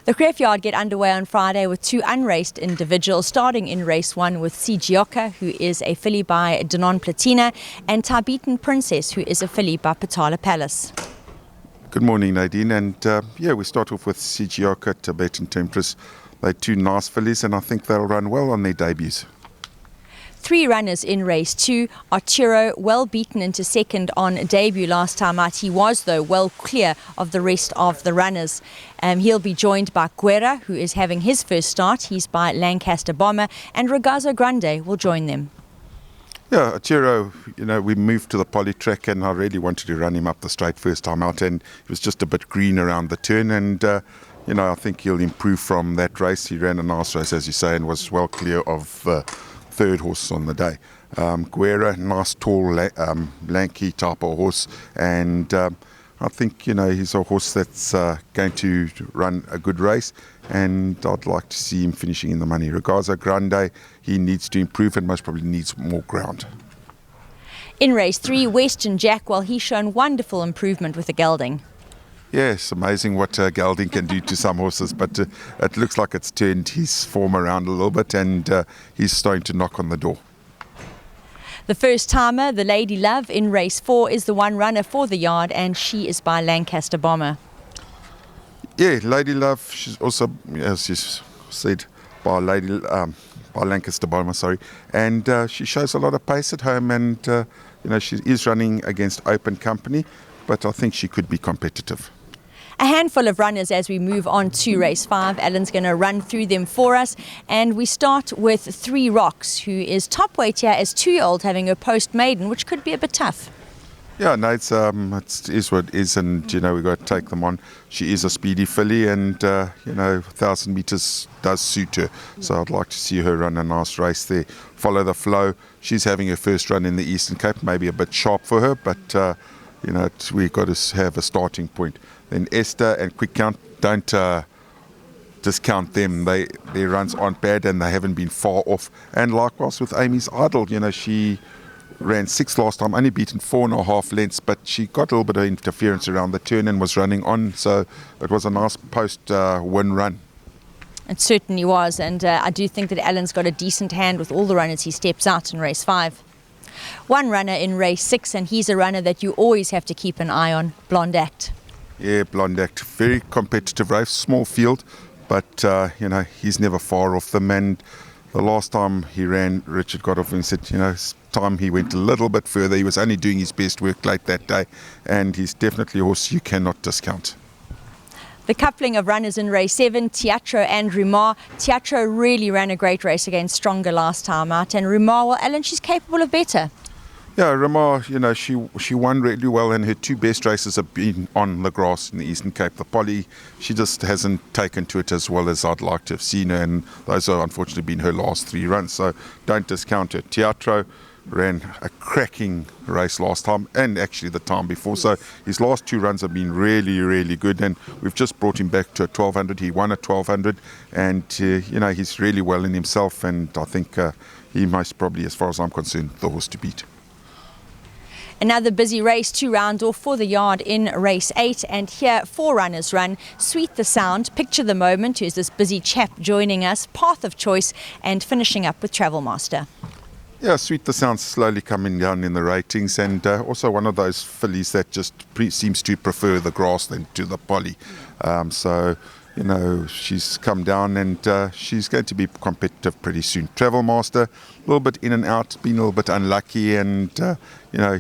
The GREEFF yard get underway on Friday with two unraced individuals, starting in race 1 with Sijioka, who is a filly by Danon Platina, and Tibetan Princess, who is a filly by Patala Palace. Good morning, Nadine. And we start off with Sijioka, Tibetan Tempress. They're two nice fillies, and I think they'll run well on their debuts. 3 runners in race 2. Arturo, well beaten into second on debut last time out. He was, though, well clear of the rest of the runners. He'll be joined by Guerra, who is having his first start. He's by Lancaster Bomber, and Ragazzo Grande will join them. Yeah, Arturo, we moved to the poly track, and I really wanted to run him up the straight first time out, and he was just a bit green around the turn, and I think he'll improve from that race. He ran a nice race, as you say, and was well clear of third horse on the day. Guerra, nice, tall, lanky type of horse, and I think he's a horse that's going to run a good race, and I'd like to see him finishing in the money. Ragazzo Grande, he needs to improve and most probably needs more ground. In race 3, Western Jack, well, he's shown wonderful improvement with the gelding. Yes, amazing what gelding can do to some horses, but it looks like it's turned his form around a little bit, and he's starting to knock on the door. The first timer, the Lady Love, in race 4 is the one runner for the yard, and she is by Lancaster Bomber. Yeah, Lady Love, she's also, as you said, by Lancaster Bomber, sorry, and she shows a lot of pace at home, and she is running against open company, but I think she could be competitive. A handful of runners as we move on to race 5. Alan's going to run through them for us, and we start with 3 Rocks, who is top weight here as 2-year-old, having her post maiden, which could be a bit tough. Yeah, no, it is what it is, and we've got to take them on. She is a speedy filly, and 1,000 metres does suit her, so I'd like to see her run a nice race there. Follow the flow. She's having her first run in the Eastern Cape, maybe a bit sharp for her, but we've got to have a starting point. Then Esther and Quick Count, don't discount them. Their runs aren't bad, and they haven't been far off. And likewise with Amy's Idol, she ran 6th last time, only beaten 4.5 lengths, but she got a little bit of interference around the turn and was running on, so it was a nice post-win run. It certainly was, and I do think that Alan's got a decent hand with all the runners he steps out in race 5. One runner in race 6, and he's a runner that you always have to keep an eye on, Blonde Act. Yeah, Blonde Act, very competitive race, small field, but he's never far off them. And the last time he ran, Richard got off and said, it's time he went a little bit further. He was only doing his best work late that day, and he's definitely a horse you cannot discount. The coupling of runners in race 7, Teatro and Rumar. Teatro really ran a great race against Stronger last time out, and Rumar, well, Alan, she's capable of better. Yeah, Rumar, she won really well, and her 2 best races have been on the grass in the Eastern Cape. The Poly, she just hasn't taken to it as well as I'd like to have seen her, and those have unfortunately been her last 3 runs, so don't discount her. Teatro ran a cracking race last time, and actually the time before, so his last 2 runs have been really, really good, and we've just brought him back to a 1200. He won a 1200, and he's really well in himself, and I think he most probably, as far as I'm concerned, the horse to beat. Another busy race, 2 rounds off for the yard in race 8, and here 4 runners run. Sweet the Sound, Picture the Moment, who's this busy chap joining us, Path of Choice, and finishing up with Travel Master. Yeah, Sweet the Sound's slowly coming down in the ratings, and also one of those fillies that just seems to prefer the grass than to the poly. She's come down, and she's going to be competitive pretty soon. Travel Master, a little bit in and out, been a little bit unlucky, and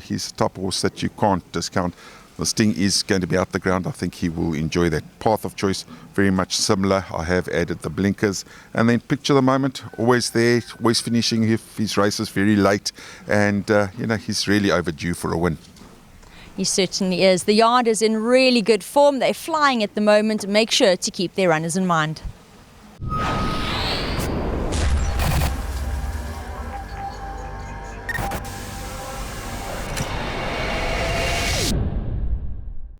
he's a top horse that you can't discount. The Sting is going to be out the ground. I think he will enjoy that. Path of Choice, very much similar. I have added the blinkers. And then Picture the Moment, always there, always finishing his races very late, and he's really overdue for a win. He certainly is. The yard is in really good form. They're flying at the moment. Make sure to keep their runners in mind.